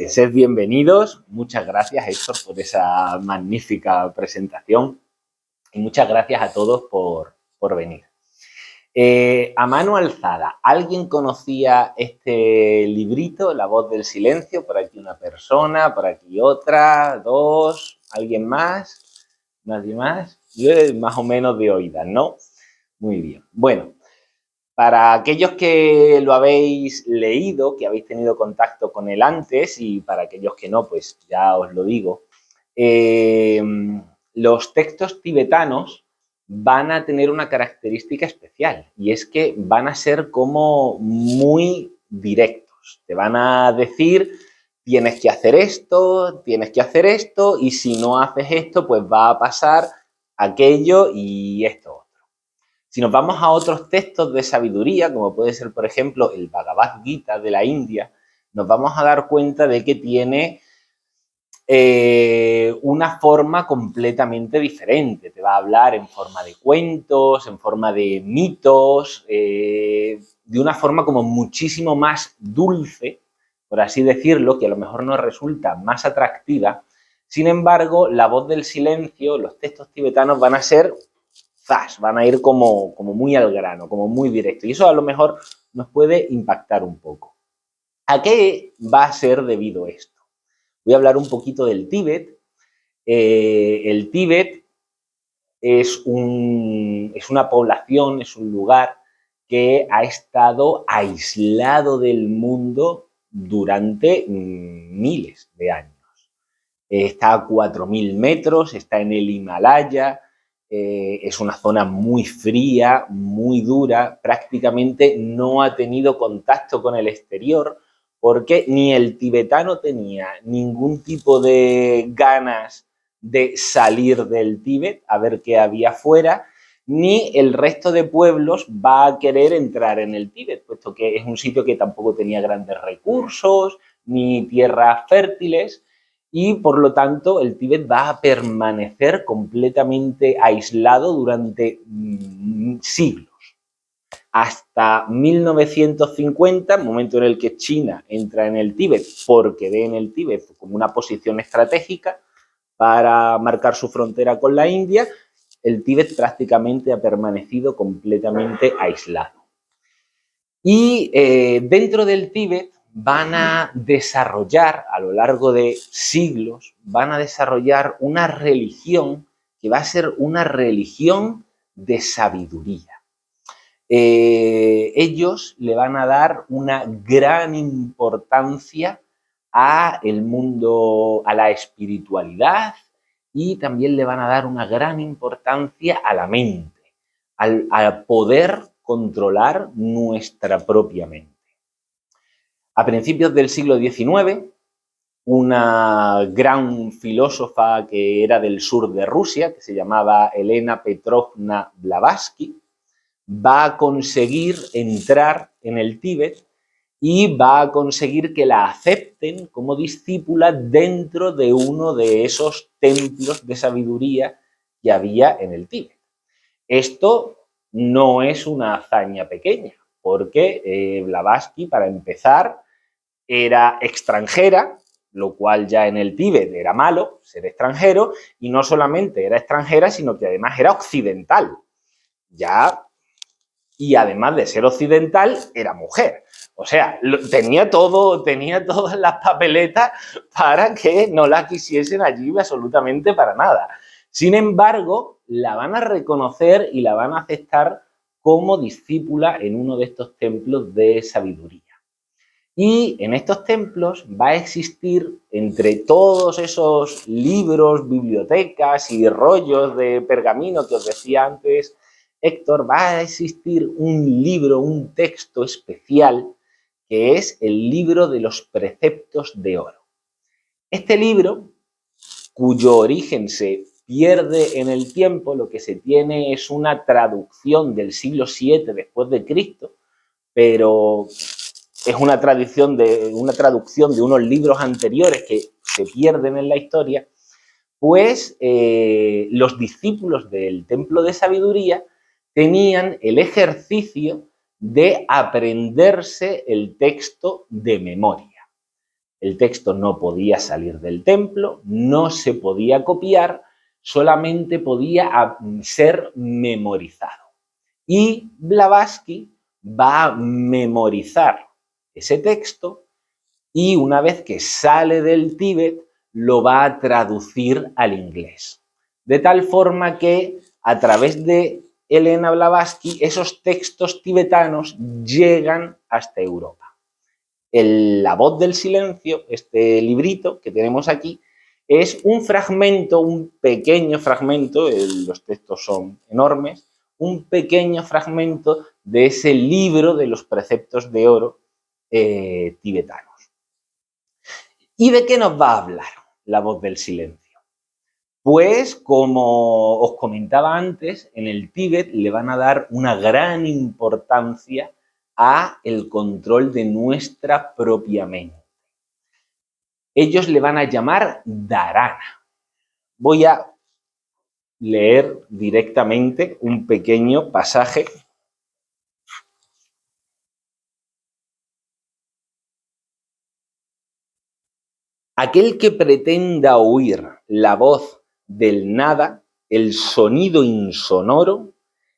Sed bienvenidos. Muchas gracias, Héctor, por esa magnífica presentación y muchas gracias a todos por venir. A mano alzada, ¿alguien conocía este librito, La voz del silencio? Por aquí una persona, por aquí otra, dos, ¿alguien más? ¿Nadie más? Yo más o menos de oídas, ¿no? Muy bien. Bueno, para aquellos que lo habéis leído, que habéis tenido contacto con él antes, y para aquellos que no, pues ya os lo digo, los textos tibetanos van a tener una característica especial, y es que van a ser como muy directos. Te van a decir, tienes que hacer esto, y si no haces esto, pues va a pasar aquello y esto. Si nos vamos a otros textos de sabiduría, como puede ser, por ejemplo, el Bhagavad Gita de la India, nos vamos a dar cuenta de que tiene una forma completamente diferente. Te va a hablar en forma de cuentos, en forma de mitos, de una forma como muchísimo más dulce, por así decirlo, que a lo mejor nos resulta más atractiva. Sin embargo, la voz del silencio, los textos tibetanos van a ser van a ir como muy al grano, como muy directo. Y eso a lo mejor nos puede impactar un poco. ¿A qué va a ser debido esto? Voy a hablar un poquito del Tíbet. El Tíbet es una población, es un lugar que ha estado aislado del mundo durante miles de años. Está a 4.000 metros, está en el Himalaya, es una zona muy fría, muy dura, prácticamente no ha tenido contacto con el exterior porque ni el tibetano tenía ningún tipo de ganas de salir del Tíbet a ver qué había afuera, ni el resto de pueblos va a querer entrar en el Tíbet, puesto que es un sitio que tampoco tenía grandes recursos, ni tierras fértiles, y por lo tanto el Tíbet va a permanecer completamente aislado durante siglos. Hasta 1950, momento en el que China entra en el Tíbet porque ve en el Tíbet como una posición estratégica para marcar su frontera con la India, el Tíbet prácticamente ha permanecido completamente aislado. Y dentro del Tíbet van a desarrollar, a lo largo de siglos, van a desarrollar una religión que va a ser una religión de sabiduría. Ellos le van a dar una gran importancia a el mundo, a la espiritualidad, y también le van a dar una gran importancia a la mente, al poder controlar nuestra propia mente. A principios del siglo XIX, una gran filósofa que era del sur de Rusia, que se llamaba Elena Petrovna Blavatsky, va a conseguir entrar en el Tíbet y va a conseguir que la acepten como discípula dentro de uno de esos templos de sabiduría que había en el Tíbet. Esto no es una hazaña pequeña, porque Blavatsky, para empezar, era extranjera, lo cual ya en el Tíbet era malo, ser extranjero, y no solamente era extranjera, sino que además era occidental. Y además de ser occidental, era mujer. O sea, tenía todas las papeletas para que no la quisiesen allí absolutamente para nada. Sin embargo, la van a reconocer y la van a aceptar como discípula en uno de estos templos de sabiduría. Y en estos templos va a existir, entre todos esos libros, bibliotecas y rollos de pergamino que os decía antes, Héctor, va a existir un libro, un texto especial, que es el libro de los preceptos de oro. Este libro, cuyo origen se pierde en el tiempo, lo que se tiene es una traducción del siglo VII después de Cristo, pero es una traducción de unos libros anteriores que se pierden en la historia, pues los discípulos del Templo de Sabiduría tenían el ejercicio de aprenderse el texto de memoria. El texto no podía salir del templo, no se podía copiar, solamente podía ser memorizado. Y Blavatsky va a memorizar ese texto y una vez que sale del Tíbet lo va a traducir al inglés. De tal forma que a través de Elena Blavatsky esos textos tibetanos llegan hasta Europa. La voz del silencio, este librito que tenemos aquí, es un fragmento, un pequeño fragmento, los textos son enormes, un pequeño fragmento de ese libro de los preceptos de oro tibetanos. ¿Y de qué nos va a hablar la voz del silencio? Pues, como os comentaba antes, en el Tíbet le van a dar una gran importancia a el control de nuestra propia mente. Ellos le van a llamar dharana. Voy a leer directamente un pequeño pasaje. Aquel que pretenda oír la voz del nada, el sonido insonoro,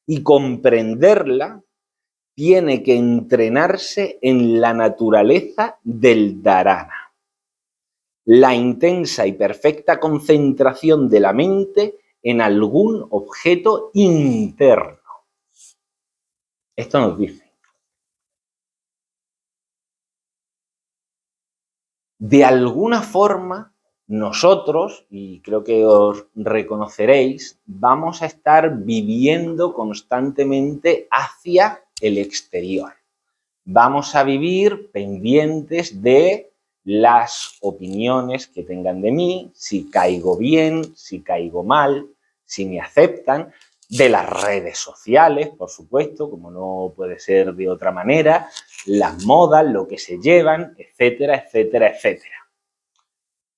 y comprenderla, tiene que entrenarse en la naturaleza del dharana. La intensa y perfecta concentración de la mente en algún objeto interno. Esto nos dice. De alguna forma, nosotros, y creo que os reconoceréis, vamos a estar viviendo constantemente hacia el exterior. Vamos a vivir pendientes de las opiniones que tengan de mí, si caigo bien, si caigo mal, si me aceptan, de las redes sociales, por supuesto, como no puede ser de otra manera, las modas, lo que se llevan, etcétera, etcétera, etcétera.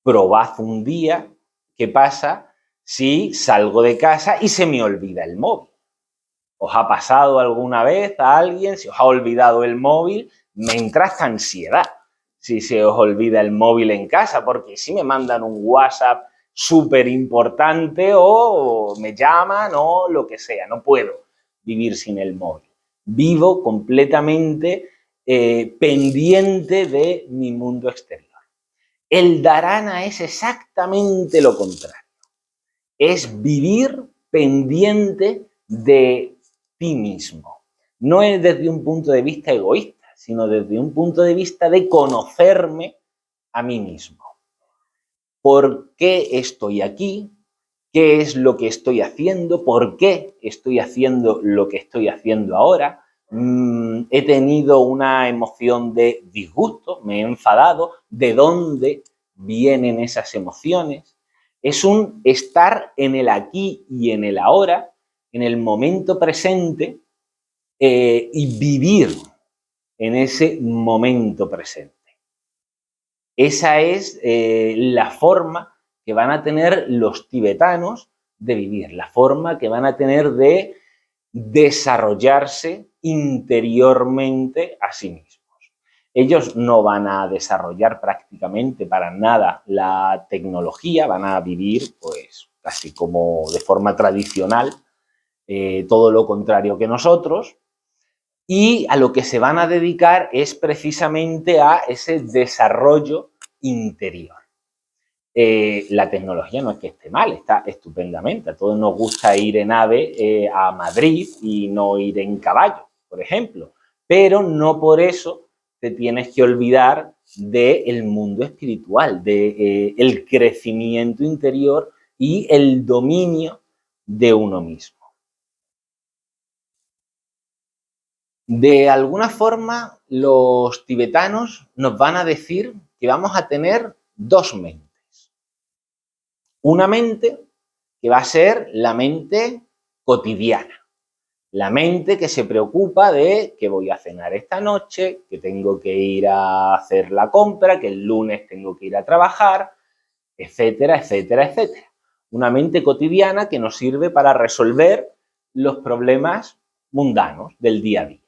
Probad un día qué pasa si salgo de casa y se me olvida el móvil. ¿Os ha pasado alguna vez a alguien? Si os ha olvidado el móvil, me entra esta ansiedad si se os olvida el móvil en casa, porque si me mandan un WhatsApp súper importante o me llaman o lo que sea, no puedo vivir sin el móvil. Vivo completamente pendiente de mi mundo exterior. El dharana es exactamente lo contrario. Es vivir pendiente de ti mismo. No es desde un punto de vista egoísta, sino desde un punto de vista de conocerme a mí mismo. ¿Por qué estoy aquí? ¿Qué es lo que estoy haciendo? ¿Por qué estoy haciendo lo que estoy haciendo ahora? He tenido una emoción de disgusto, me he enfadado. ¿De dónde vienen esas emociones? Es un estar en el aquí y en el ahora, en el momento presente, y vivir en ese momento presente. Esa es la forma que van a tener los tibetanos de vivir, la forma que van a tener de desarrollarse interiormente a sí mismos. Ellos no van a desarrollar prácticamente para nada la tecnología, van a vivir pues casi como de forma tradicional, todo lo contrario que nosotros, y a lo que se van a dedicar es precisamente a ese desarrollo interior. La tecnología no es que esté mal, está estupendamente. A todos nos gusta ir en AVE a Madrid y no ir en caballo, por ejemplo, pero no por eso te tienes que olvidar del mundo espiritual, del crecimiento interior y el dominio de uno mismo. De alguna forma, los tibetanos nos van a decir que vamos a tener dos mentes. Una mente que va a ser la mente cotidiana, la mente que se preocupa de que voy a cenar esta noche, que tengo que ir a hacer la compra, que el lunes tengo que ir a trabajar, etcétera, etcétera, etcétera. Una mente cotidiana que nos sirve para resolver los problemas mundanos del día a día.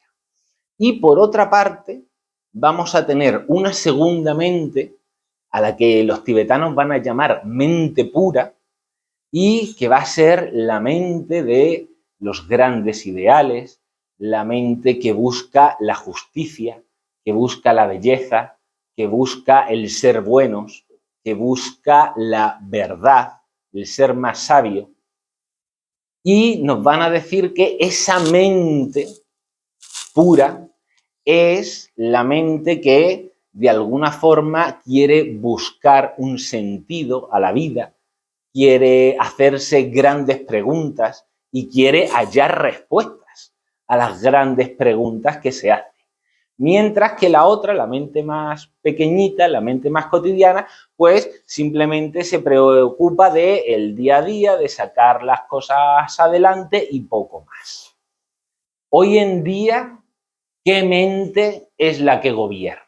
Y por otra parte, vamos a tener una segunda mente a la que los tibetanos van a llamar mente pura y que va a ser la mente de los grandes ideales, la mente que busca la justicia, que busca la belleza, que busca el ser buenos, que busca la verdad, el ser más sabio. Y nos van a decir que esa mente pura es la mente que de alguna forma quiere buscar un sentido a la vida, quiere hacerse grandes preguntas y quiere hallar respuestas a las grandes preguntas que se hacen. Mientras que la otra, la mente más pequeñita, la mente más cotidiana, pues simplemente se preocupa del día a día, de sacar las cosas adelante y poco más. Hoy en día, ¿qué mente es la que gobierna?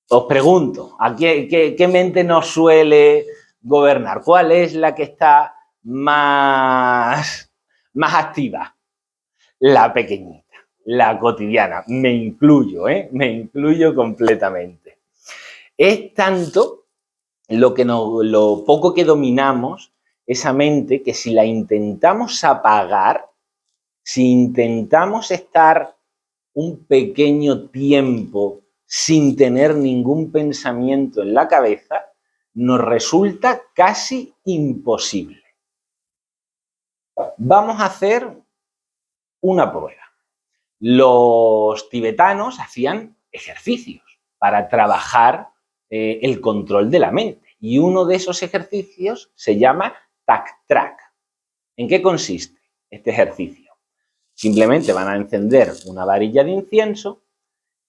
Os pregunto, ¿a qué mente nos suele gobernar? ¿Cuál es la que está más activa? La pequeñita, la cotidiana. Me incluyo, me incluyo completamente. Es tanto lo poco que dominamos esa mente que si la intentamos apagar, si intentamos estar un pequeño tiempo sin tener ningún pensamiento en la cabeza, nos resulta casi imposible. Vamos a hacer una prueba. Los tibetanos hacían ejercicios para trabajar el control de la mente y uno de esos ejercicios se llama Tak-Trak. ¿En qué consiste este ejercicio? Simplemente van a encender una varilla de incienso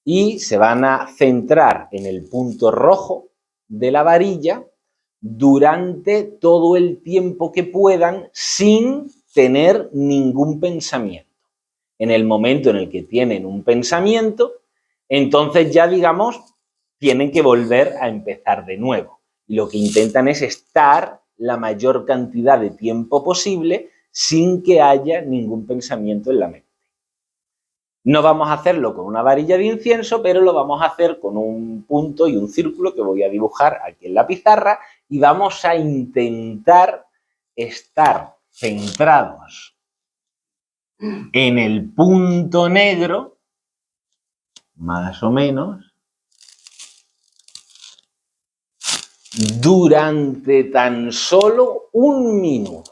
y se van a centrar en el punto rojo de la varilla durante todo el tiempo que puedan sin tener ningún pensamiento. En el momento en el que tienen un pensamiento, entonces ya, digamos, tienen que volver a empezar de nuevo. Y lo que intentan es estar la mayor cantidad de tiempo posible sin que haya ningún pensamiento en la mente. No vamos a hacerlo con una varilla de incienso, pero lo vamos a hacer con un punto y un círculo que voy a dibujar aquí en la pizarra y vamos a intentar estar centrados en el punto negro, más o menos, durante tan solo un minuto.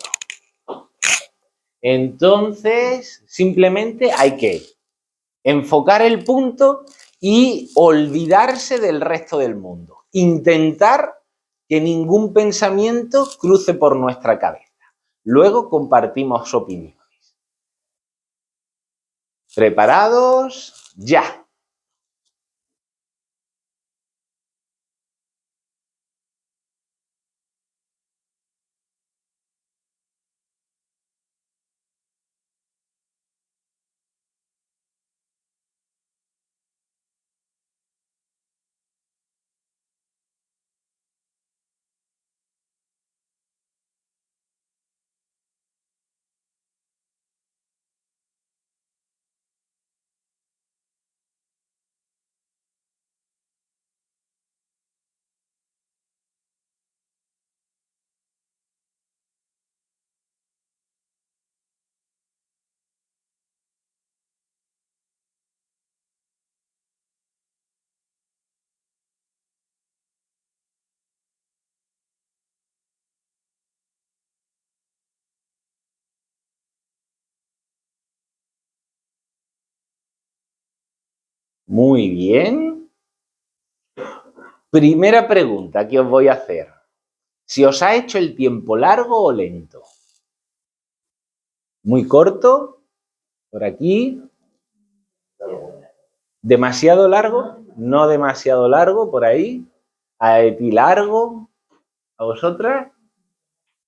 Entonces, simplemente hay que enfocar el punto y olvidarse del resto del mundo. Intentar que ningún pensamiento cruce por nuestra cabeza. Luego compartimos opiniones. ¿Preparados? ¡Ya! Muy bien. Primera pregunta que os voy a hacer. ¿Si os ha hecho el tiempo largo o lento? ¿Muy corto? ¿Por aquí? ¿Demasiado largo? ¿No demasiado largo? ¿Por ahí? ¿A ti largo? ¿A vosotras?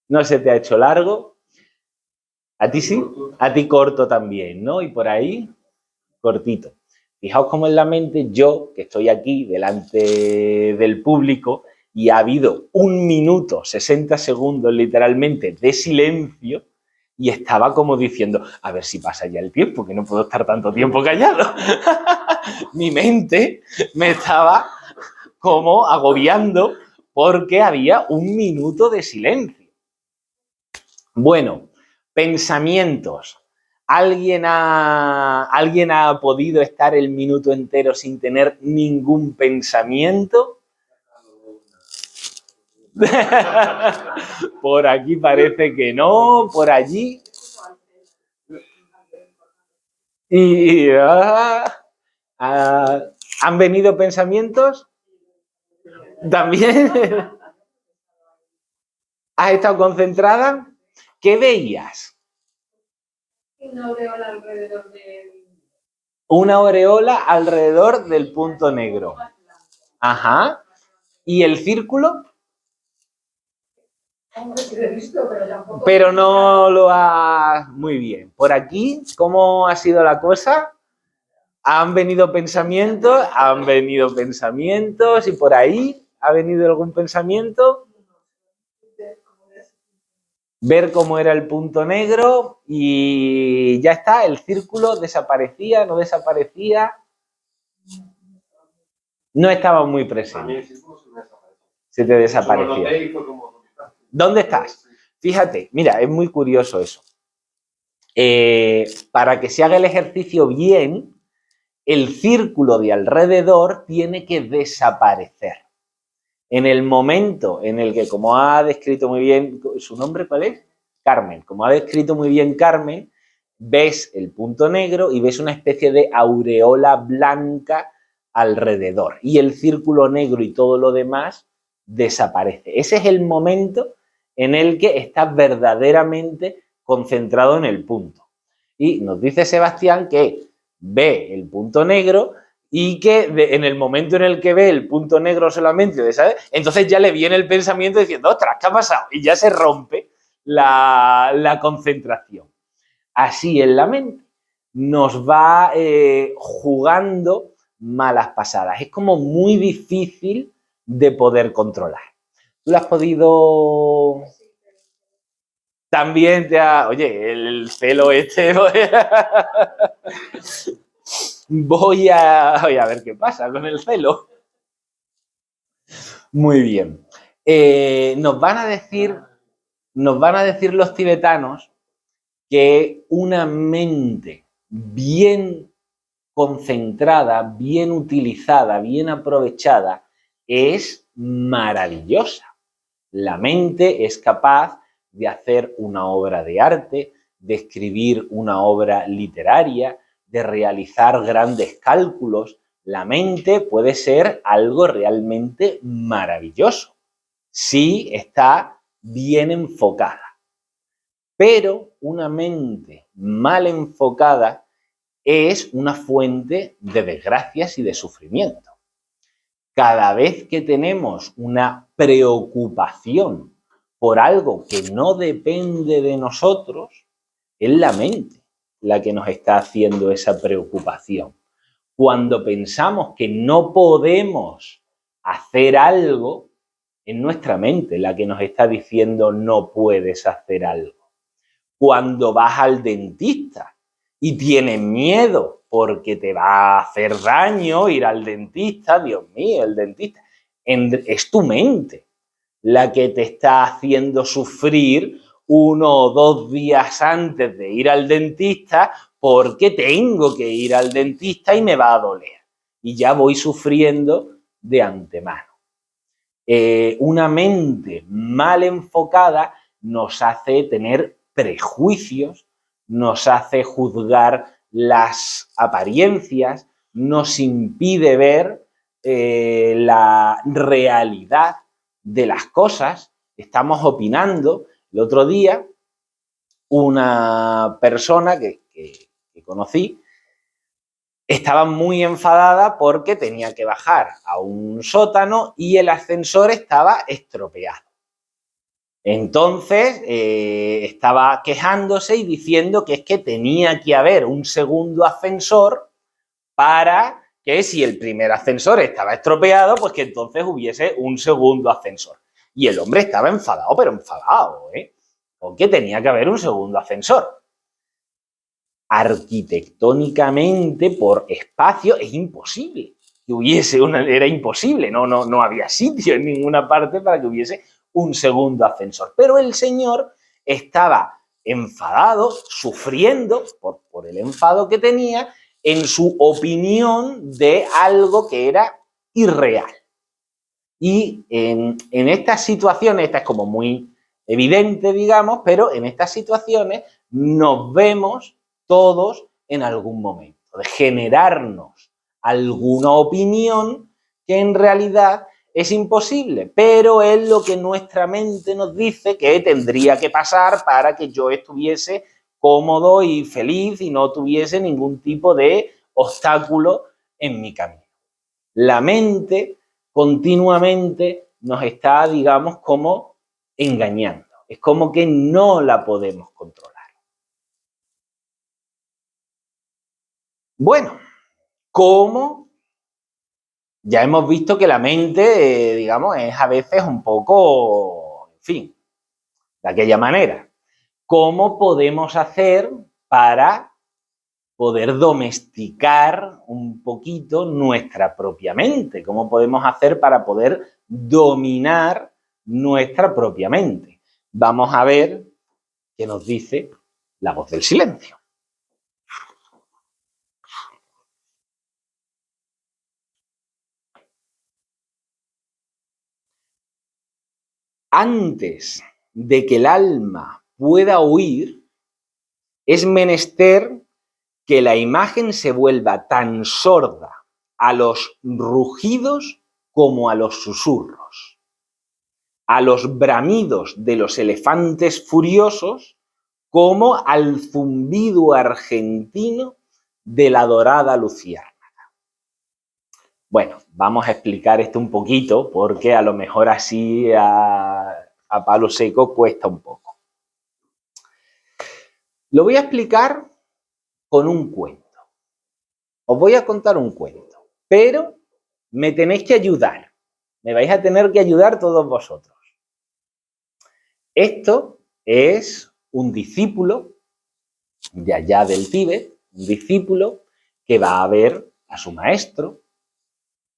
¿No se te ha hecho largo? ¿A ti sí? A ti corto también, ¿no? Y por ahí, cortito. Fijaos cómo en la mente yo, que estoy aquí delante del público, y ha habido 1 minuto, 60 segundos literalmente de silencio, y estaba como diciendo, a ver si pasa ya el tiempo, que no puedo estar tanto tiempo callado. Mi mente me estaba como agobiando porque había un minuto de silencio. Bueno, pensamientos. ¿Alguien ha podido estar el minuto entero sin tener ningún pensamiento? Por aquí parece que no, por allí. Y ¿han venido pensamientos? ¿También? ¿Has estado concentrada? ¿Qué veías? Una aureola alrededor del... Una aureola alrededor del punto negro. Ajá. ¿Y el círculo? Pero no lo ha... Muy bien. Por aquí, ¿cómo ha sido la cosa? ¿Han venido pensamientos? Han venido pensamientos. ¿Y por ahí ha venido algún pensamiento? Ver cómo era el punto negro y ya está, el círculo desaparecía, no desaparecía. No estaba muy presente. Se te desapareció. ¿Dónde estás? Fíjate, mira, es muy curioso eso. Para que se haga el ejercicio bien, el círculo de alrededor tiene que desaparecer. En el momento en el que, como ha descrito muy bien, ¿su nombre cuál es? Carmen. Como ha descrito muy bien Carmen, ves el punto negro y ves una especie de aureola blanca alrededor. Y el círculo negro y todo lo demás desaparece. Ese es el momento en el que estás verdaderamente concentrado en el punto. Y nos dice Sebastián que ve el punto negro y que en el momento en el que ve el punto negro solamente, ¿sabes? Entonces ya le viene el pensamiento diciendo, ostras, ¿qué ha pasado? Y ya se rompe la concentración. Así en la mente nos va jugando malas pasadas. Es como muy difícil de poder controlar. ¿Tú lo has podido...? También te ha... Oye, el celo este... Voy a ver qué pasa con el celo. Muy bien. Nos van a decir los tibetanos que una mente bien concentrada, bien utilizada, bien aprovechada, es maravillosa. La mente es capaz de hacer una obra de arte, de escribir una obra literaria, de realizar grandes cálculos. La mente puede ser algo realmente maravilloso si está bien enfocada. Pero una mente mal enfocada es una fuente de desgracias y de sufrimiento. Cada vez que tenemos una preocupación por algo que no depende de nosotros, es la mente la que nos está haciendo esa preocupación. Cuando pensamos que no podemos hacer algo, es nuestra mente la que nos está diciendo no puedes hacer algo. Cuando vas al dentista y tienes miedo porque te va a hacer daño ir al dentista, Dios mío, el dentista, es tu mente la que te está haciendo sufrir 1 o 2 días antes de ir al dentista porque tengo que ir al dentista y me va a doler. Y ya voy sufriendo de antemano. Una mente mal enfocada nos hace tener prejuicios, nos hace juzgar las apariencias, nos impide ver la realidad de las cosas. Estamos opinando. El otro día, una persona que conocí estaba muy enfadada porque tenía que bajar a un sótano y el ascensor estaba estropeado. Entonces estaba quejándose y diciendo que es que tenía que haber un segundo ascensor para que si el primer ascensor estaba estropeado, pues que entonces hubiese un segundo ascensor. Y el hombre estaba enfadado, pero enfadado, porque tenía que haber un segundo ascensor. Arquitectónicamente, por espacio, es imposible que hubiese era imposible, no había sitio en ninguna parte para que hubiese un segundo ascensor. Pero el señor estaba enfadado, sufriendo por el enfado que tenía en su opinión de algo que era irreal. Y en estas situaciones, esta es como muy evidente, digamos, pero en estas situaciones nos vemos todos en algún momento, de generarnos alguna opinión que en realidad es imposible, pero es lo que nuestra mente nos dice que tendría que pasar para que yo estuviese cómodo y feliz y no tuviese ningún tipo de obstáculo en mi camino. La mente continuamente nos está, digamos, como engañando. Es como que no la podemos controlar. Bueno, ¿cómo? Ya hemos visto que la mente, digamos, es a veces un poco, en fin, de aquella manera. ¿Cómo podemos hacer para poder domesticar un poquito nuestra propia mente? ¿Cómo podemos hacer para poder dominar nuestra propia mente? Vamos a ver qué nos dice la voz del silencio. Antes de que el alma pueda huir, es menester que la imagen se vuelva tan sorda a los rugidos como a los susurros, a los bramidos de los elefantes furiosos como al zumbido argentino de la dorada luciérnaga. Bueno, vamos a explicar esto un poquito porque a lo mejor así a palo seco cuesta un poco. Lo voy a explicar con un cuento. Os voy a contar un cuento, pero me tenéis que ayudar. Me vais a tener que ayudar todos vosotros. Esto es un discípulo de allá del Tíbet, un discípulo que va a ver a su maestro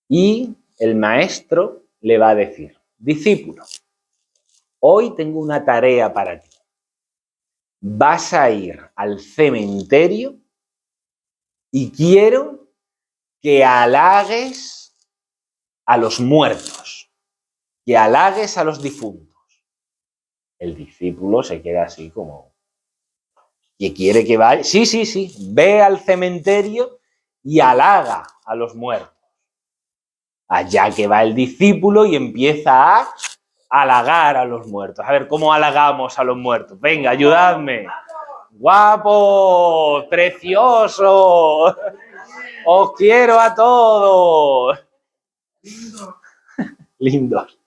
y el maestro le va a decir: discípulo, hoy tengo una tarea para ti. Vas a ir al cementerio y quiero que halagues a los muertos, que halagues a los difuntos. El discípulo se queda así como... ¿Y quiere que vaya? Sí, ve al cementerio y halaga a los muertos. Allá que va el discípulo y empieza a halagar a los muertos. A ver, ¿cómo halagamos a los muertos? Venga, ayudadme. ¡Guapos! ¡Preciosos! ¡Os quiero a todos! Lindos.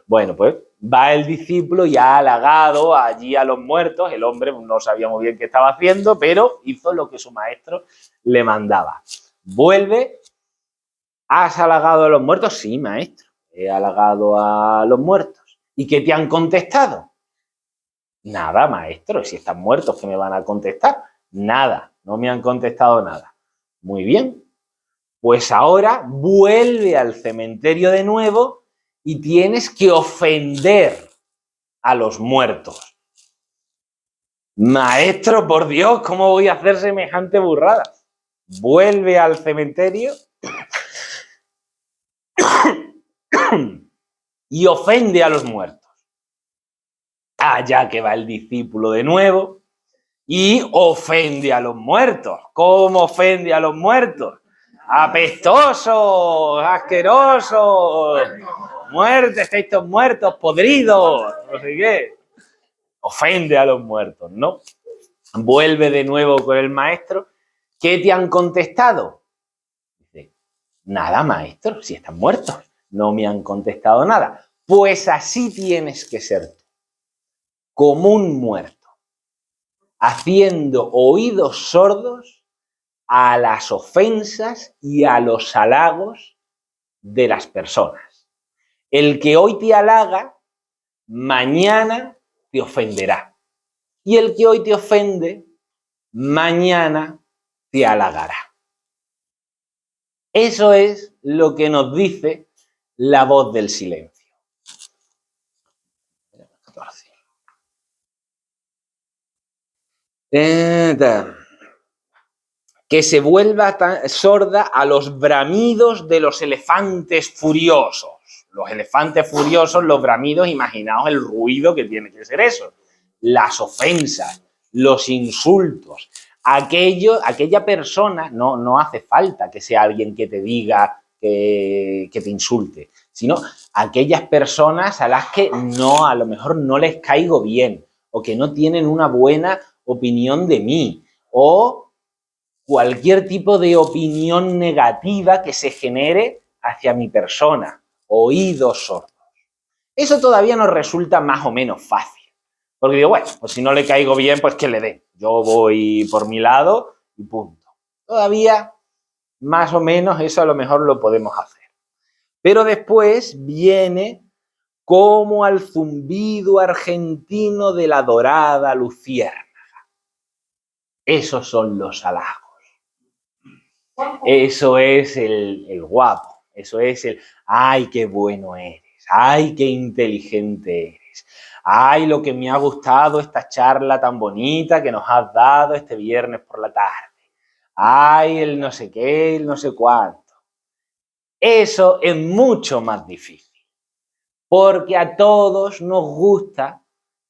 Bueno, pues va el discípulo y ha halagado allí a los muertos. El hombre no sabía muy bien qué estaba haciendo, pero hizo lo que su maestro le mandaba. Vuelve. ¿Has halagado a los muertos? Sí, maestro. He halagado a los muertos. ¿Y qué te han contestado? Nada, maestro. Si están muertos, ¿qué me van a contestar? Nada. No me han contestado nada. Muy bien. Pues ahora vuelve al cementerio de nuevo y tienes que ofender a los muertos. Maestro, por Dios, ¿cómo voy a hacer semejante burrada? Vuelve al cementerio y ofende a los muertos. Allá que va el discípulo de nuevo y ofende a los muertos. ¿Cómo ofende a los muertos? ¡Apestosos! ¡Asquerosos! ¡Muertos! ¡Estáis todos muertos! ¡Podridos! No sé qué. Ofende a los muertos, ¿no? Vuelve de nuevo con el maestro. ¿Qué te han contestado? Dice: nada, maestro, si están muertos. No me han contestado nada. Pues así tienes que ser tú, como un muerto, haciendo oídos sordos a las ofensas y a los halagos de las personas. El que hoy te halaga, mañana te ofenderá. Y el que hoy te ofende, mañana te halagará. Eso es lo que nos dice la voz del silencio. 14. Que se vuelva sorda a los bramidos de los elefantes furiosos. Los elefantes furiosos, los bramidos, imaginaos el ruido que tiene que ser eso. Las ofensas, los insultos. Aquella persona, no hace falta que sea alguien que te diga que te insulte, sino aquellas personas a las que a lo mejor no les caigo bien, o que no tienen una buena opinión de mí, o cualquier tipo de opinión negativa que se genere hacia mi persona, oídos sordos. Eso todavía nos resulta más o menos fácil, porque digo, bueno, pues si no le caigo bien, pues que le dé. Yo voy por mi lado y punto. Todavía, más o menos, eso a lo mejor lo podemos hacer. Pero después viene como al zumbido argentino de la dorada luciérnaga. Esos son los halagos. Eso es el guapo. Eso es el, ay, qué bueno eres. Ay, qué inteligente eres. Ay, lo que me ha gustado esta charla tan bonita que nos has dado este viernes por la tarde. Ay, el no sé qué, el no sé cuánto. Eso es mucho más difícil, porque a todos nos gusta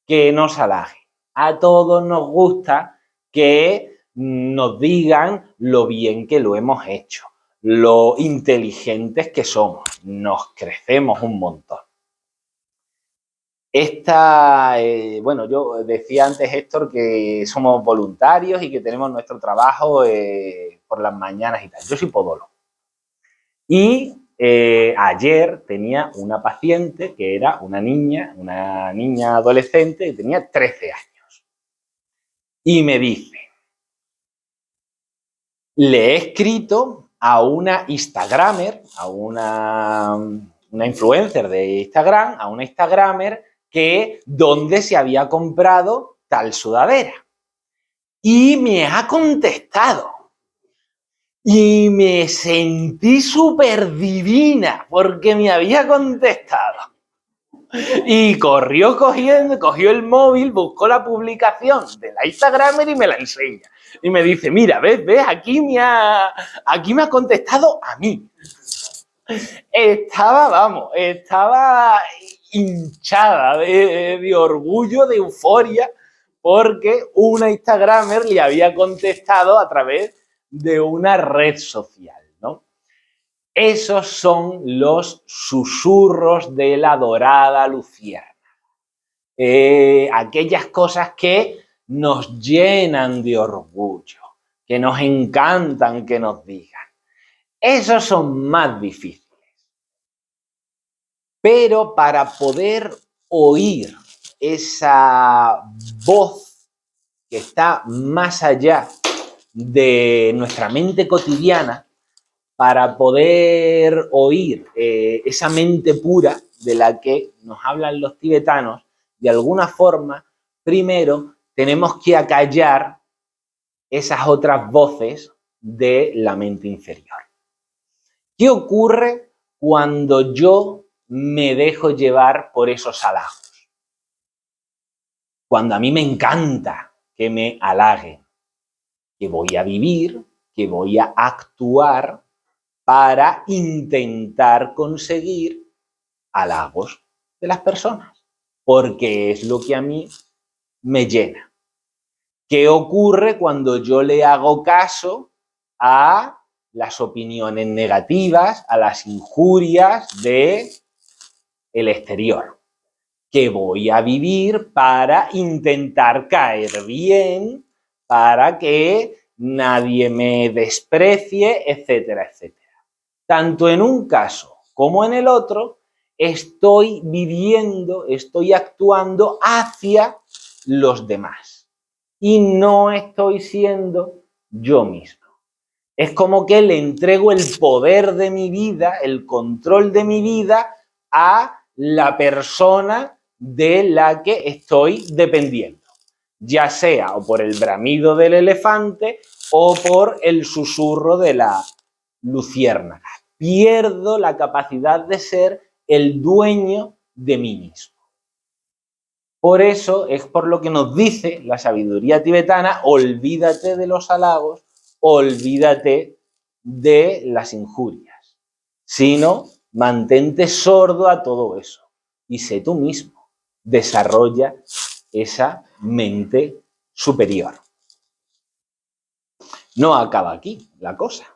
que nos halaguen. A todos nos gusta que nos digan lo bien que lo hemos hecho, lo inteligentes que somos. Nos crecemos un montón. Bueno, yo decía antes, Héctor, que somos voluntarios y que tenemos nuestro trabajo por las mañanas y tal. Yo soy podólogo. Y ayer tenía una paciente que era una niña adolescente que tenía 13 años. Y me dice, le he escrito a una Instagramer, a una influencer de Instagram, a una Instagramer que dónde se había comprado tal sudadera. Y me ha contestado. Y me sentí súper divina porque me había contestado. Y cogió el móvil, buscó la publicación de la Instagramer y me la enseña. Y me dice, mira, ves, aquí me ha contestado a mí. Estaba hinchada de orgullo, de euforia, porque una Instagramer le había contestado a través de una red social, ¿no? Esos son los susurros de la dorada luciérnaga. Aquellas cosas que nos llenan de orgullo, que nos encantan que nos digan. Esos son más difíciles. Pero para poder oír esa voz que está más allá de nuestra mente cotidiana, para poder oír esa mente pura de la que nos hablan los tibetanos, de alguna forma, primero tenemos que acallar esas otras voces de la mente inferior. ¿Qué ocurre cuando yo me dejo llevar por esos halagos? Cuando a mí me encanta que me halaguen, que voy a vivir, que voy a actuar para intentar conseguir halagos de las personas, porque es lo que a mí me llena. ¿Qué ocurre cuando yo le hago caso a las opiniones negativas, a las injurias del exterior? Que voy a vivir para intentar caer bien, para que nadie me desprecie, etcétera, etcétera. Tanto en un caso como en el otro, estoy viviendo, estoy actuando hacia los demás y no estoy siendo yo mismo. Es como que le entrego el poder de mi vida, el control de mi vida a la persona de la que estoy dependiendo, ya sea o por el bramido del elefante o por el susurro de la luciérnaga. Pierdo la capacidad de ser el dueño de mí mismo. Por eso es por lo que nos dice la sabiduría tibetana: olvídate de los halagos, olvídate de las injurias, sino mantente sordo a todo eso y sé tú mismo. Desarrolla esa mente superior. No acaba aquí la cosa.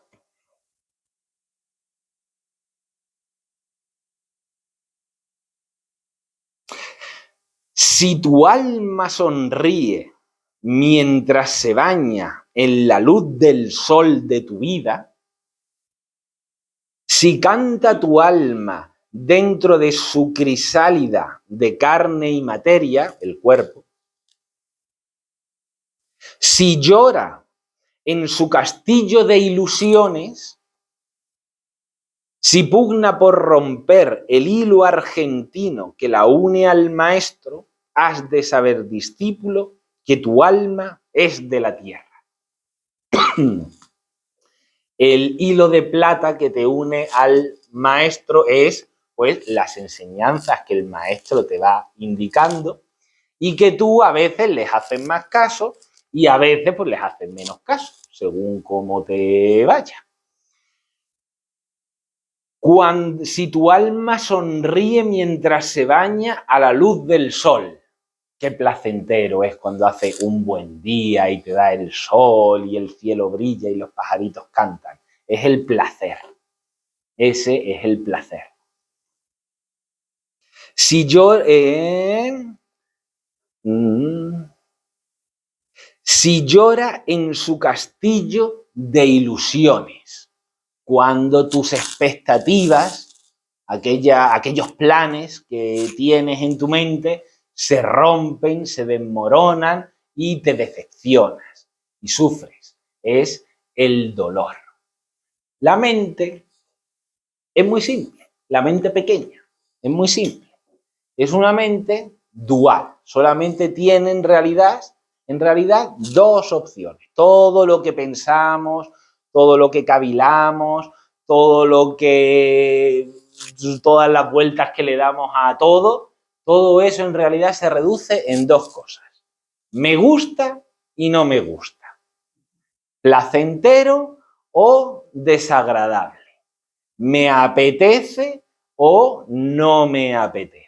Si tu alma sonríe mientras se baña en la luz del sol de tu vida, si canta tu alma dentro de su crisálida de carne y materia, el cuerpo, si llora en su castillo de ilusiones, si pugna por romper el hilo argentino que la une al maestro, has de saber, discípulo, que tu alma es de la tierra. El hilo de plata que te une al maestro es, pues, las enseñanzas que el maestro te va indicando y que tú a veces les haces más caso y a veces pues les haces menos caso, según cómo te vaya. Si tu alma sonríe mientras se baña a la luz del sol, qué placentero es cuando hace un buen día y te da el sol y el cielo brilla y los pajaritos cantan. Es el placer. Ese es el placer. Si llora en su castillo de ilusiones, cuando tus expectativas, aquellos planes que tienes en tu mente, se rompen, se desmoronan y te decepcionas y sufres. Es el dolor. La mente es muy simple, la mente pequeña es muy simple. Es una mente dual, solamente tiene en realidad dos opciones. Todo lo que pensamos, todo lo que cavilamos, todas las vueltas que le damos a todo eso en realidad se reduce en dos cosas: me gusta y no me gusta, placentero o desagradable, me apetece o no me apetece.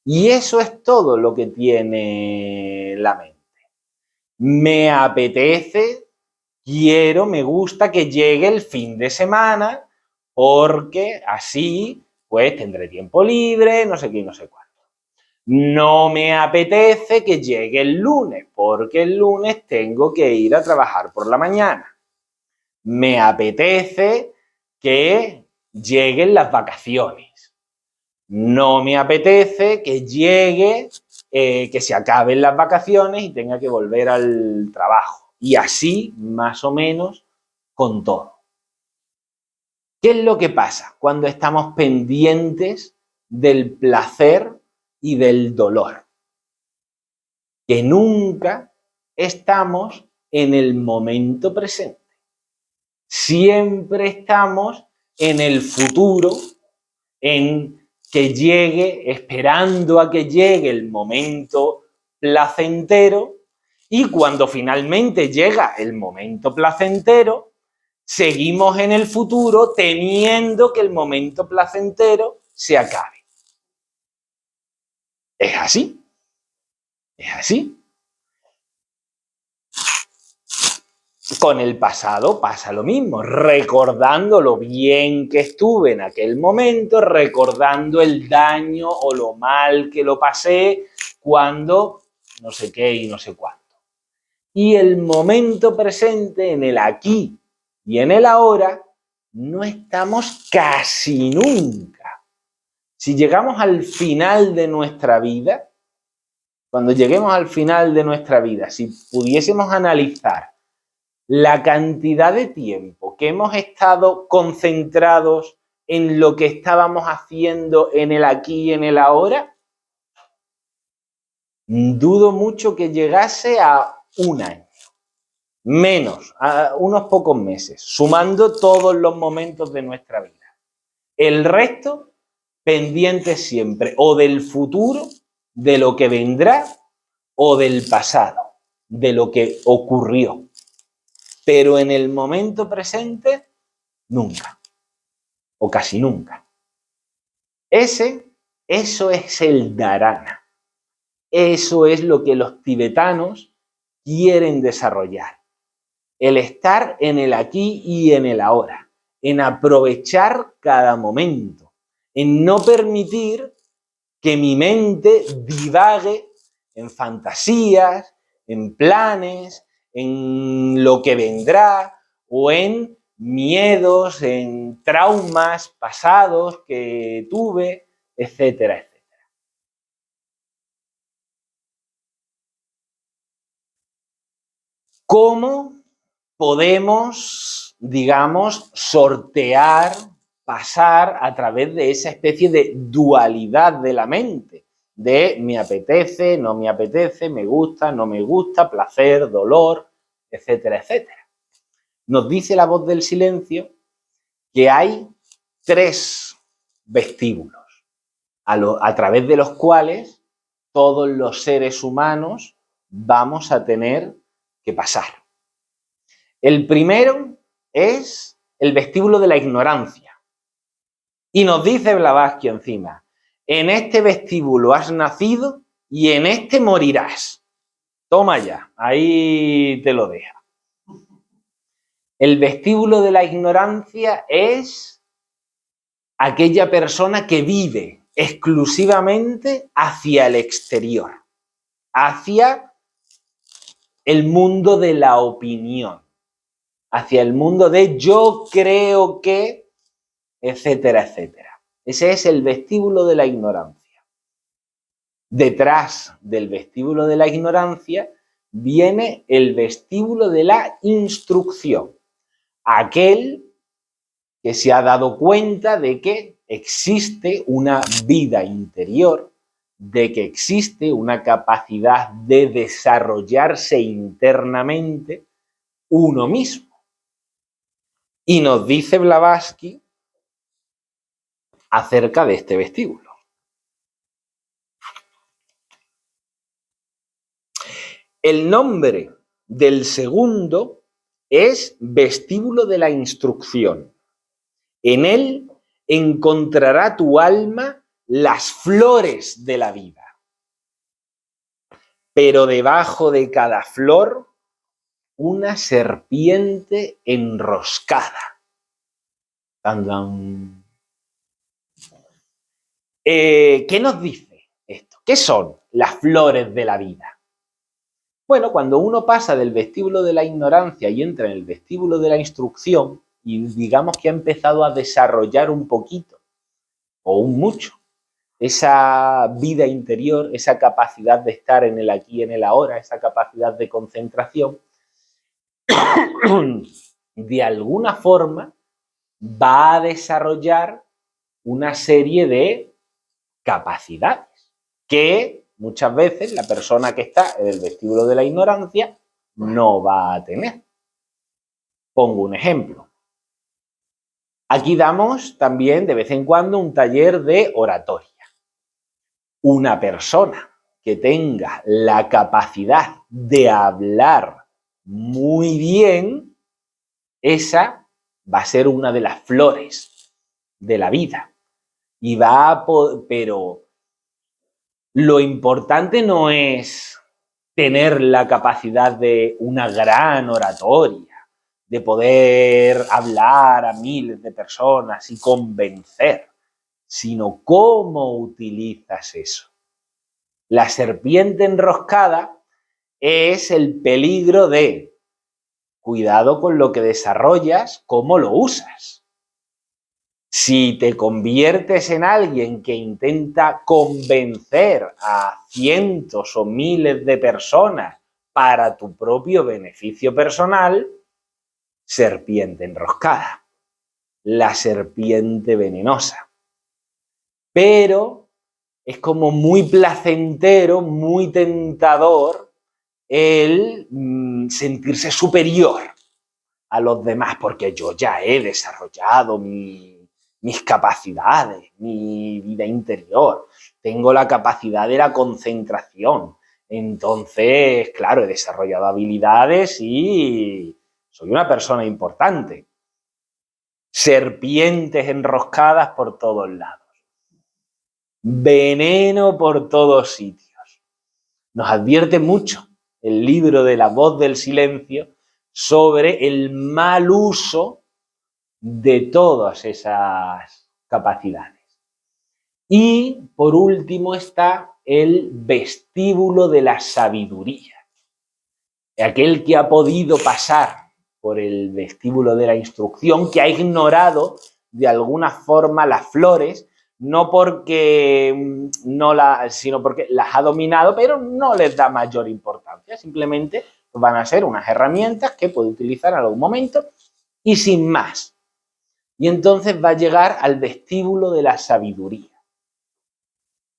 Y eso es todo lo que tiene la mente. Me apetece, quiero, me gusta que llegue el fin de semana porque así pues tendré tiempo libre, no sé qué, no sé cuánto. No me apetece que llegue el lunes porque el lunes tengo que ir a trabajar por la mañana. Me apetece que lleguen las vacaciones. No me apetece que llegue, que se acaben las vacaciones y tenga que volver al trabajo. Y así, más o menos, con todo. ¿Qué es lo que pasa cuando estamos pendientes del placer y del dolor? Que nunca estamos en el momento presente. Siempre estamos en el futuro, en que llegue, esperando a que llegue el momento placentero, y cuando finalmente llega el momento placentero, seguimos en el futuro temiendo que el momento placentero se acabe. Es así. Es así. Con el pasado pasa lo mismo, recordando lo bien que estuve en aquel momento, recordando el daño o lo mal que lo pasé cuando no sé qué y no sé cuánto. Y el momento presente, en el aquí y en el ahora, no estamos casi nunca. Si llegamos al final de nuestra vida, cuando lleguemos al final de nuestra vida, si pudiésemos analizar la cantidad de tiempo que hemos estado concentrados en lo que estábamos haciendo en el aquí y en el ahora, dudo mucho que llegase a un año. menos, a unos pocos meses, sumando todos los momentos de nuestra vida. El resto pendientes siempre o del futuro, de lo que vendrá, o del pasado, de lo que ocurrió. Pero en el momento presente, nunca, o casi nunca. Eso es el dharana. Eso es lo que los tibetanos quieren desarrollar. El estar en el aquí y en el ahora, en aprovechar cada momento, en no permitir que mi mente divague en fantasías, en planes, en lo que vendrá o en miedos, en traumas pasados que tuve, etcétera, etcétera. ¿Cómo podemos, digamos, sortear, pasar a través de esa especie de dualidad de la mente? De me apetece, no me apetece, me gusta, no me gusta, placer, dolor, etcétera, etcétera. Nos dice la voz del silencio que hay 3 vestíbulos a través de los cuales todos los seres humanos vamos a tener que pasar. El primero es el vestíbulo de la ignorancia. Y nos dice Blavatsky encima, en este vestíbulo has nacido y en este morirás. Toma ya, ahí te lo deja. El vestíbulo de la ignorancia es aquella persona que vive exclusivamente hacia el exterior, hacia el mundo de la opinión, hacia el mundo de yo creo que, etcétera, etcétera. Ese es el vestíbulo de la ignorancia. Detrás del vestíbulo de la ignorancia viene el vestíbulo de la instrucción. Aquel que se ha dado cuenta de que existe una vida interior, de que existe una capacidad de desarrollarse internamente uno mismo. Y nos dice Blavatsky acerca de este vestíbulo. El nombre del segundo es vestíbulo de la instrucción. En él encontrará tu alma las flores de la vida. Pero debajo de cada flor, una serpiente enroscada. ¡Tan! ¿Qué nos dice esto? ¿Qué son las flores de la vida? Bueno, cuando uno pasa del vestíbulo de la ignorancia y entra en el vestíbulo de la instrucción, y digamos que ha empezado a desarrollar un poquito, o un mucho, esa vida interior, esa capacidad de estar en el aquí y en el ahora, esa capacidad de concentración, de alguna forma va a desarrollar una serie de capacidades que muchas veces la persona que está en el vestíbulo de la ignorancia no va a tener. Pongo un ejemplo. Aquí damos también de vez en cuando un taller de oratoria. Una persona que tenga la capacidad de hablar muy bien, esa va a ser una de las flores de la vida. Y va a poder, pero lo importante no es tener la capacidad de una gran oratoria, de poder hablar a miles de personas y convencer, sino cómo utilizas eso. La serpiente enroscada es el peligro de cuidado con lo que desarrollas, cómo lo usas. Si te conviertes en alguien que intenta convencer a cientos o miles de personas para tu propio beneficio personal, serpiente enroscada, la serpiente venenosa. Pero es como muy placentero, muy tentador el sentirse superior a los demás, porque yo ya he desarrollado mis capacidades, mi vida interior, tengo la capacidad de la concentración. Entonces, claro, he desarrollado habilidades y soy una persona importante. Serpientes enroscadas por todos lados. Veneno por todos sitios. Nos advierte mucho el libro de La Voz del Silencio sobre el mal uso de todas esas capacidades. Y por último está el vestíbulo de la sabiduría. Aquel que ha podido pasar por el vestíbulo de la instrucción, que ha ignorado de alguna forma las flores, no porque sino porque las ha dominado, pero no les da mayor importancia. Simplemente van a ser unas herramientas que puede utilizar en algún momento y sin más. Y entonces va a llegar al vestíbulo de la sabiduría.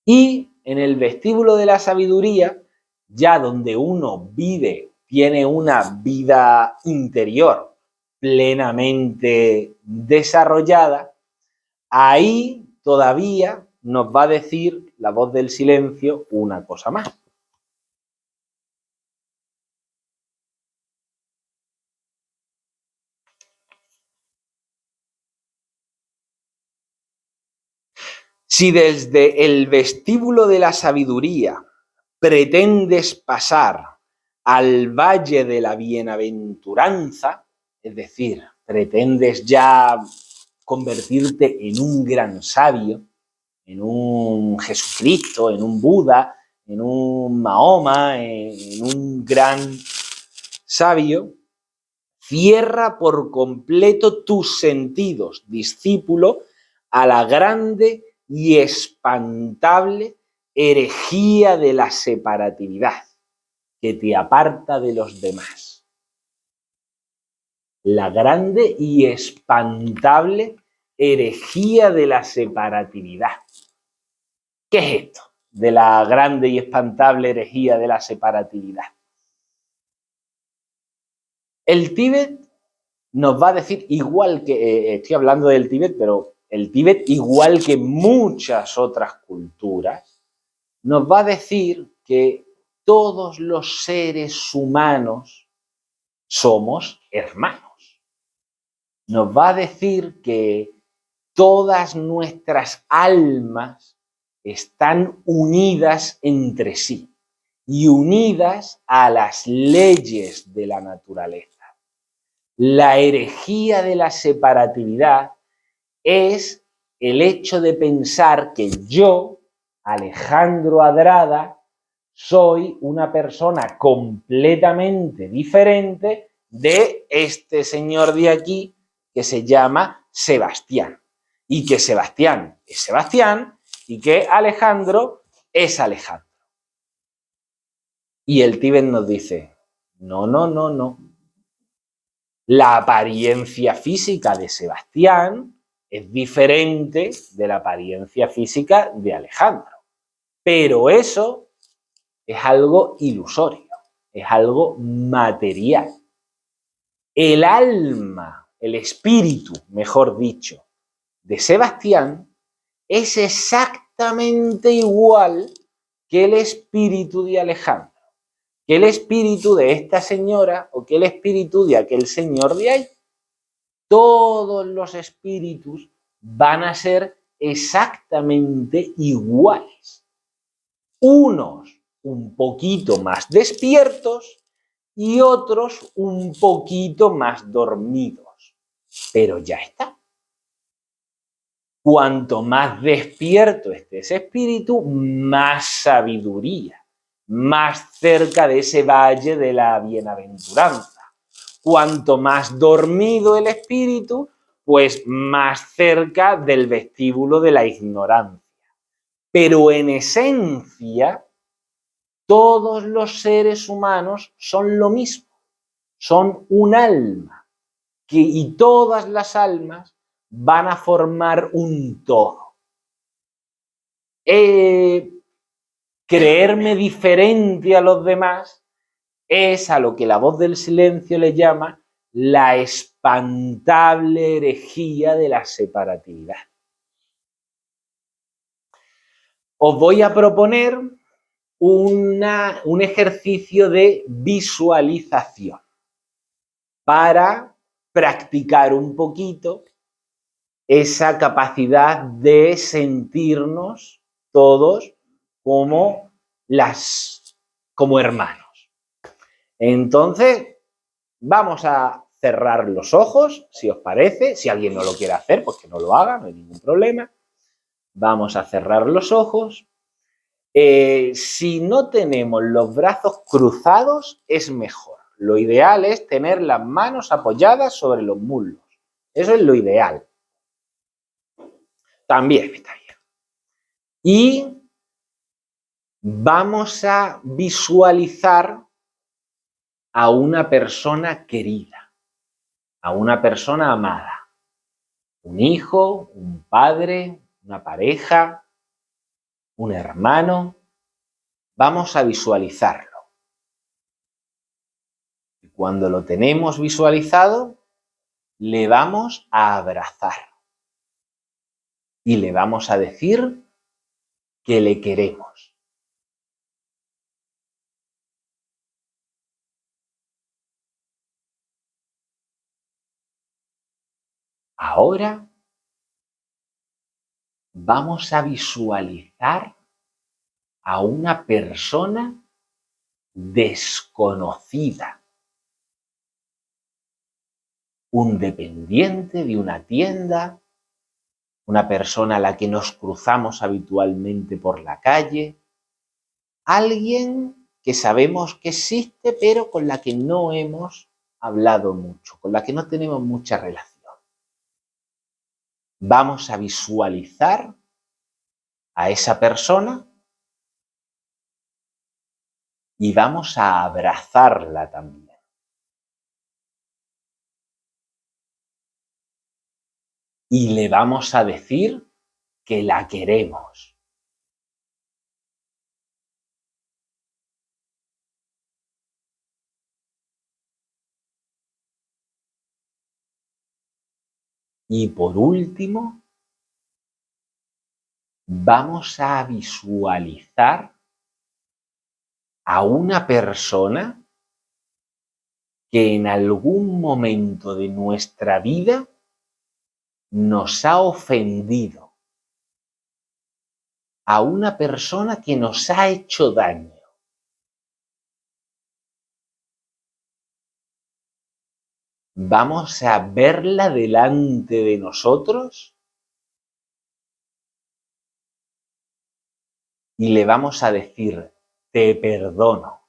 Y en el vestíbulo de la sabiduría, ya donde uno vive, tiene una vida interior plenamente desarrollada, ahí todavía nos va a decir la voz del silencio una cosa más. Si desde el vestíbulo de la sabiduría pretendes pasar al valle de la bienaventuranza, es decir, pretendes ya convertirte en un gran sabio, en un Jesucristo, en un Buda, en un Mahoma, en un gran sabio, cierra por completo tus sentidos, discípulo, a la grande y espantable herejía de la separatividad que te aparta de los demás. La grande y espantable herejía de la separatividad. ¿Qué es esto de la grande y espantable herejía de la separatividad? El Tíbet nos va a decir, igual que, estoy hablando del Tíbet, pero el Tíbet, igual que muchas otras culturas, nos va a decir que todos los seres humanos somos hermanos. Nos va a decir que todas nuestras almas están unidas entre sí y unidas a las leyes de la naturaleza. La herejía de la separatividad es el hecho de pensar que yo, Alejandro Adrada, soy una persona completamente diferente de este señor de aquí que se llama Sebastián. Y que Sebastián es Sebastián y que Alejandro es Alejandro. Y el Tíbet nos dice, no, no, no, no. La apariencia física de Sebastián es diferente de la apariencia física de Alejandro. Pero eso es algo ilusorio, es algo material. El alma, el espíritu, mejor dicho, de Sebastián es exactamente igual que el espíritu de Alejandro, que el espíritu de esta señora o que el espíritu de aquel señor de ahí. Todos los espíritus van a ser exactamente iguales. Unos un poquito más despiertos y otros un poquito más dormidos. Pero ya está. Cuanto más despierto esté ese espíritu, más sabiduría, más cerca de ese valle de la bienaventuranza. Cuanto más dormido el espíritu, pues más cerca del vestíbulo de la ignorancia. Pero en esencia, todos los seres humanos son lo mismo, son un alma, y todas las almas van a formar un todo. Creerme diferente a los demás es a lo que la voz del silencio le llama la espantable herejía de la separatividad. Os voy a proponer un ejercicio de visualización para practicar un poquito esa capacidad de sentirnos todos como hermanos. Entonces, vamos a cerrar los ojos, si os parece. Si alguien no lo quiere hacer, pues que no lo haga, no hay ningún problema. Vamos a cerrar los ojos. Si no tenemos los brazos cruzados, es mejor. Lo ideal es tener las manos apoyadas sobre los muslos. Eso es lo ideal. También está bien. Y vamos a visualizar a una persona querida, a una persona amada. Un hijo, un padre, una pareja, un hermano. Vamos a visualizarlo. Y cuando lo tenemos visualizado, le vamos a abrazar. Y le vamos a decir que le queremos. Ahora vamos a visualizar a una persona desconocida. Un dependiente de una tienda, una persona a la que nos cruzamos habitualmente por la calle, alguien que sabemos que existe pero con la que no hemos hablado mucho, con la que no tenemos mucha relación. Vamos a visualizar a esa persona y vamos a abrazarla también. Y le vamos a decir que la queremos. Y por último, vamos a visualizar a una persona que en algún momento de nuestra vida nos ha ofendido, a una persona que nos ha hecho daño. Vamos a verla delante de nosotros y le vamos a decir, te perdono.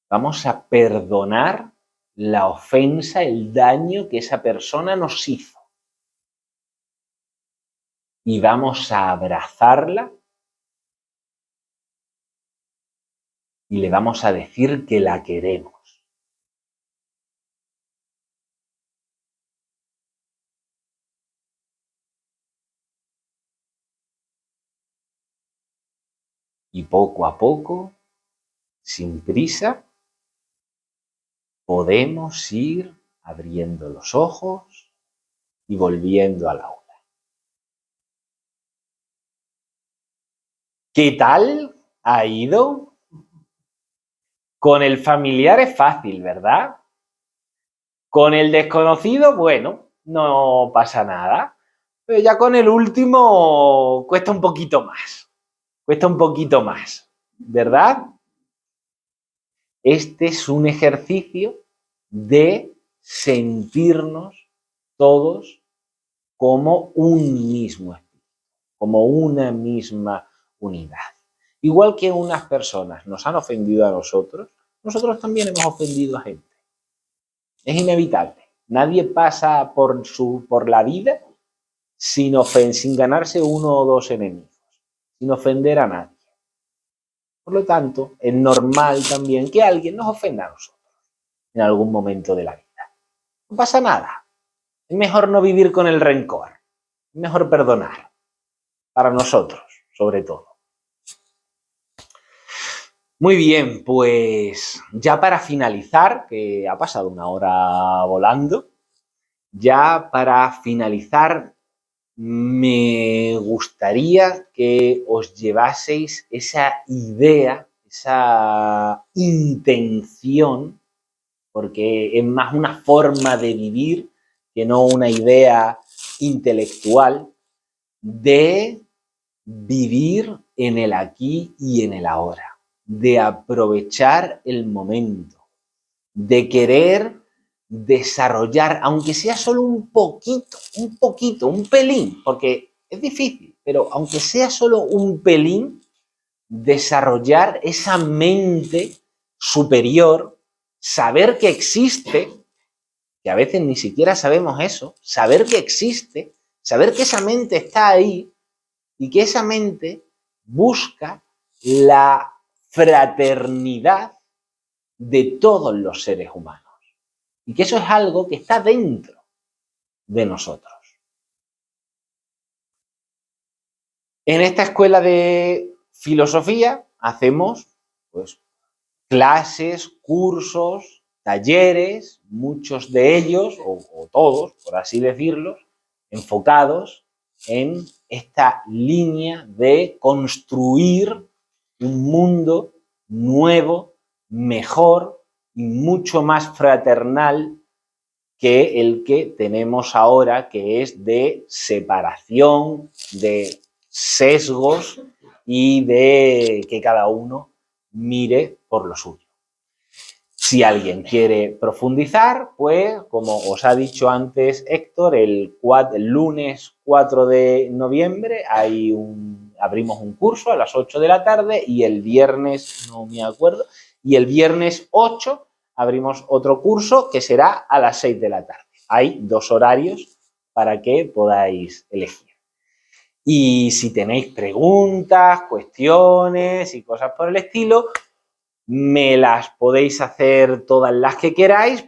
Vamos a perdonar la ofensa, el daño que esa persona nos hizo. Y vamos a abrazarla y le vamos a decir que la queremos. Y poco a poco, sin prisa, podemos ir abriendo los ojos y volviendo al aula. ¿Qué tal ha ido? Con el familiar es fácil, ¿verdad? Con el desconocido, bueno, no pasa nada. Pero ya con el último cuesta un poquito más. Cuesta un poquito más, ¿verdad? Este es un ejercicio de sentirnos todos como un mismo espíritu, como una misma unidad. Igual que unas personas nos han ofendido a nosotros también hemos ofendido a gente. Es inevitable. Nadie pasa por la vida sin ganarse uno o dos enemigos, sin ofender a nadie. Por lo tanto, es normal también que alguien nos ofenda a nosotros en algún momento de la vida. No pasa nada. Es mejor no vivir con el rencor. Es mejor perdonar. Para nosotros, sobre todo. Muy bien, pues ya para finalizar, que ha pasado una hora volando, ya para finalizar me gustaría que os llevaseis esa idea, esa intención, porque es más una forma de vivir que no una idea intelectual, de vivir en el aquí y en el ahora, de aprovechar el momento, de querer desarrollar, aunque sea solo un poquito, un pelín, porque es difícil, pero aunque sea solo un pelín, desarrollar esa mente superior, saber que existe, que a veces ni siquiera sabemos eso, saber que existe, saber que esa mente está ahí y que esa mente busca la fraternidad de todos los seres humanos. Y que eso es algo que está dentro de nosotros. En esta escuela de filosofía hacemos pues, clases, cursos, talleres, muchos de ellos, o todos, por así decirlo, enfocados en esta línea de construir un mundo nuevo, mejor y mucho más fraternal que el que tenemos ahora, que es de separación, de sesgos y de que cada uno mire por lo suyo. Si alguien quiere profundizar, pues como os ha dicho antes Héctor, el lunes 4 de noviembre abrimos un curso a las 8 de la tarde y el viernes, no me acuerdo, y el viernes 8 abrimos otro curso que será a las 6 de la tarde. Hay 2 horarios para que podáis elegir. Y si tenéis preguntas, cuestiones y cosas por el estilo, me las podéis hacer todas las que queráis.